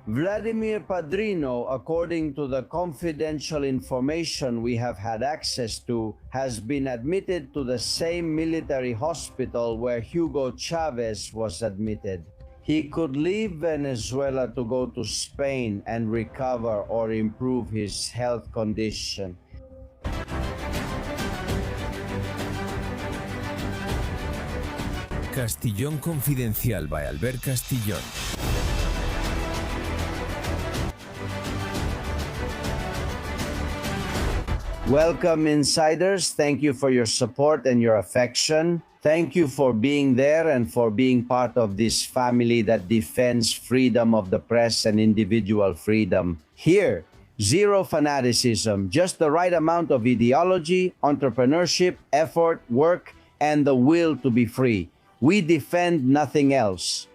Vladimir Padrino, according to the confidential information we have had access to, has been admitted to the same military hospital where Hugo Chavez was admitted. He could leave Venezuela to go to Spain and recover or improve his health condition. Castillón Confidencial by Albert Castillón. Welcome, insiders. Thank you for your support and your affection. Thank you for being there and for being part of this family that defends freedom of the press and individual freedom. Here, zero fanaticism, just the right amount of ideology, entrepreneurship, effort, work, and the will to be free. We defend nothing else.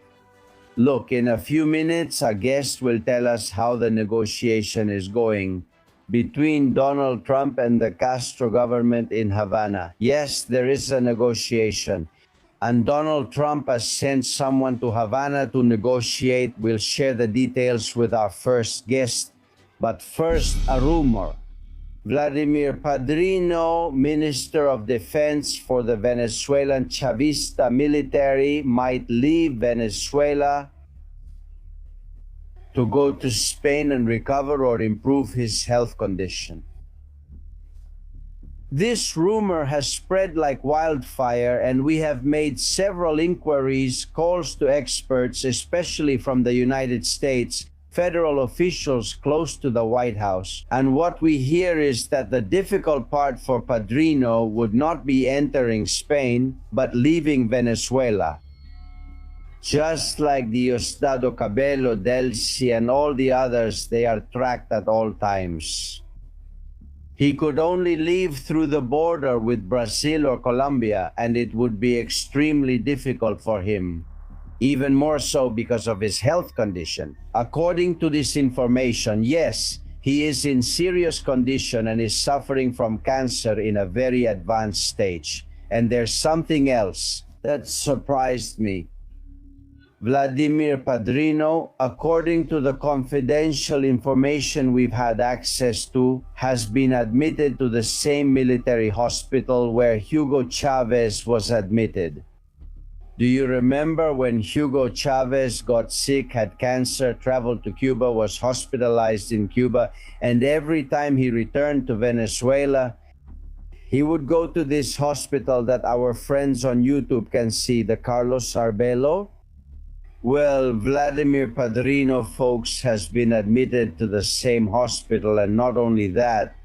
Look, in a few minutes, our guest will tell us how the negotiation is going between Donald Trump and the Castro government in Havana. Yes, there is a negotiation, and Donald Trump has sent someone to Havana to negotiate. We'll share the details with our first guest. But first, a rumor. Vladimir Padrino, Minister of Defense for the Venezuelan Chavista military, might leave Venezuela to go to Spain and recover or improve his health condition. This rumor has spread like wildfire, and we have made several inquiries, calls to experts, especially from the United States, federal officials close to the White House. And what we hear is that the difficult part for Padrino would not be entering Spain, but leaving Venezuela. Just like Diosdado Cabello, Delcy, and all the others, they are tracked at all times. He could only leave through the border with Brazil or Colombia, and it would be extremely difficult for him. Even more so because of his health condition. According to this information, yes, he is in serious condition and is suffering from cancer in a very advanced stage. And there's something else that surprised me. Vladimir Padrino, according to the confidential information we've had access to, has been admitted to the same military hospital where Hugo Chavez was admitted. Do you remember when Hugo Chavez got sick, had cancer, traveled to Cuba, was hospitalized in Cuba, and every time he returned to Venezuela, he would go to this hospital that our friends on YouTube can see, the Carlos Arbelo? Well, Vladimir Padrino, folks, has been admitted to the same hospital, and not only that,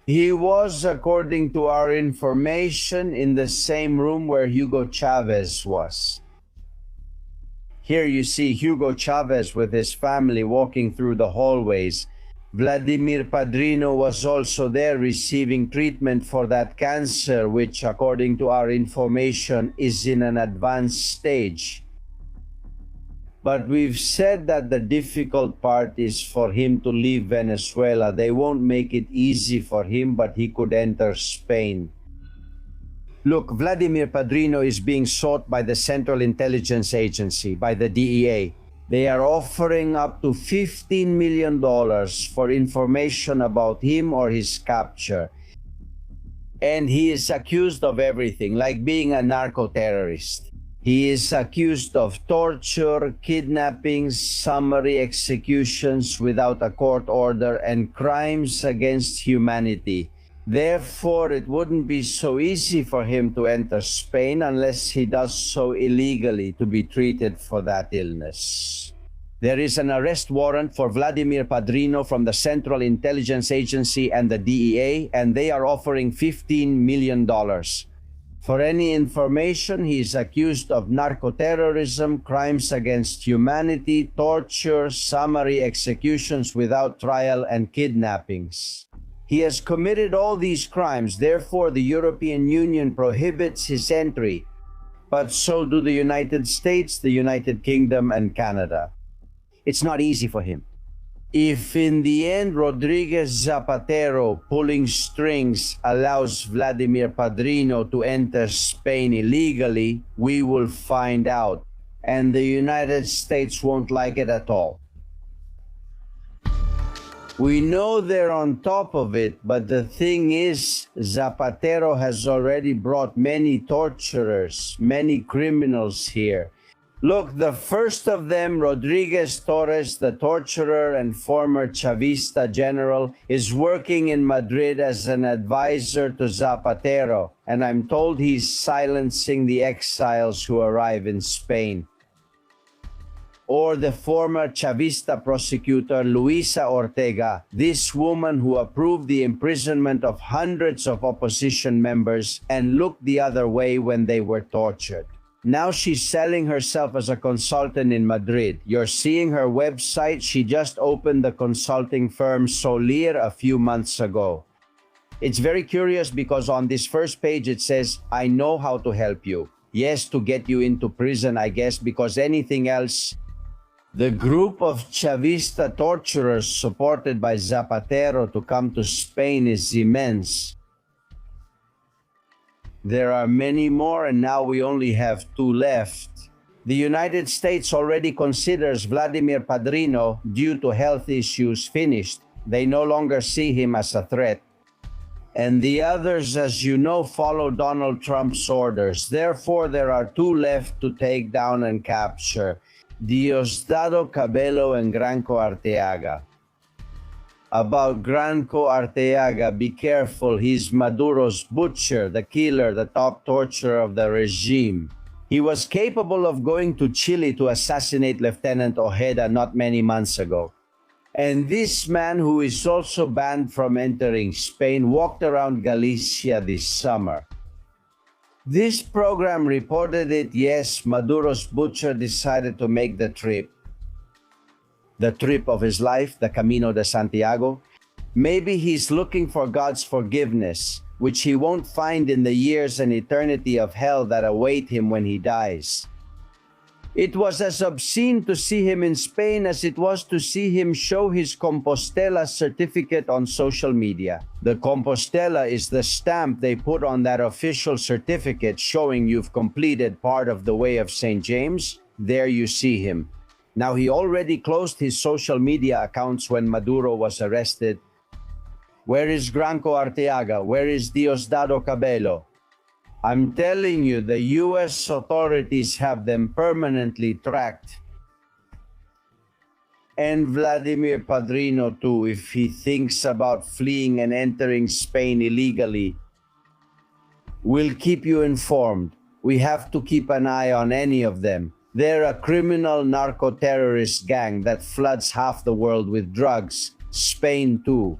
he was, according to our information, in the same room where Hugo Chavez was. Here you see Hugo Chavez with his family walking through the hallways. Vladimir Padrino was also there receiving treatment for that cancer, which, according to our information, is in an advanced stage. But we've said that the difficult part is for him to leave Venezuela. They won't make it easy for him, but he could enter Spain. Look, Vladimir Padrino is being sought by the Central Intelligence Agency, by the DEA. They are offering up to $15 million for information about him or his capture. And he is accused of everything, like being a narco-terrorist. He is accused of torture, kidnappings, summary executions without a court order, and crimes against humanity. Therefore, it wouldn't be so easy for him to enter Spain unless he does so illegally to be treated for that illness. There is an arrest warrant for Vladimir Padrino from the Central Intelligence Agency and the DEA, and they are offering $15 million. For any information, he is accused of narco-terrorism, crimes against humanity, torture, summary executions without trial, and kidnappings. He has committed all these crimes, therefore the European Union prohibits his entry, but so do the United States, the United Kingdom, and Canada. It's not easy for him. If in the end Rodriguez Zapatero pulling strings allows Vladimir Padrino to enter Spain illegally, we will find out. and the United States won't like it at all. We know they're on top of it, but the thing is, Zapatero has already brought many torturers, many criminals here. Look, the first of them, Rodriguez Torres, the torturer and former Chavista general, is working in Madrid as an advisor to Zapatero, and I'm told he's silencing the exiles who arrive in Spain. Or the former Chavista prosecutor Luisa Ortega, this woman who approved the imprisonment of hundreds of opposition members and looked the other way when they were tortured. Now she's selling herself as a consultant in Madrid. You're seeing her website. She just opened the consulting firm Solir a few months ago. It's very curious because on this first page it says, I know how to help you. Yes, to get you into prison, I guess, because anything else. The group of Chavista torturers supported by Zapatero to come to Spain is immense. There are many more, and now we only have 2 left. The United States already considers Vladimir Padrino, due to health issues, finished. They no longer see him as a threat. And the others, as you know, follow Donald Trump's orders. Therefore, there are 2 left to take down and capture: Diosdado Cabello and Granco Arteaga. About Granco Arteaga, be careful, he's Maduro's butcher, the killer, the top torturer of the regime. He was capable of going to Chile to assassinate Lieutenant Ojeda not many months ago. And this man, who is also banned from entering Spain, walked around Galicia this summer. This program reported it. Yes, Maduro's butcher decided to make the trip. The trip of his life, the Camino de Santiago. Maybe he's looking for God's forgiveness, which he won't find in the years and eternity of hell that await him when he dies. It was as obscene to see him in Spain as it was to see him show his Compostela certificate on social media. The Compostela is the stamp they put on that official certificate showing you've completed part of the way of St. James. There you see him. Now, he already closed his social media accounts when Maduro was arrested. Where is Granco Arteaga? Where is Diosdado Cabello? I'm telling you, the U.S. authorities have them permanently tracked. And Vladimir Padrino too, if he thinks about fleeing and entering Spain illegally. We'll keep you informed. We have to keep an eye on any of them. They're a criminal narco-terrorist gang that floods half the world with drugs, Spain too.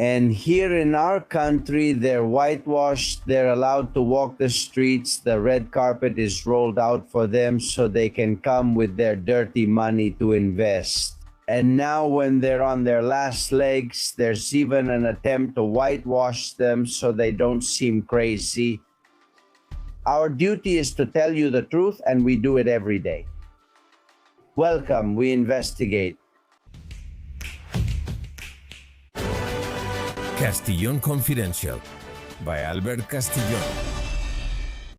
And here in our country, they're whitewashed, they're allowed to walk the streets, the red carpet is rolled out for them so they can come with their dirty money to invest. And now when they're on their last legs, there's even an attempt to whitewash them so they don't seem crazy. Our duty is to tell you the truth, and we do it every day. Welcome, we investigate. Castillon Confidential by Albert Castillon.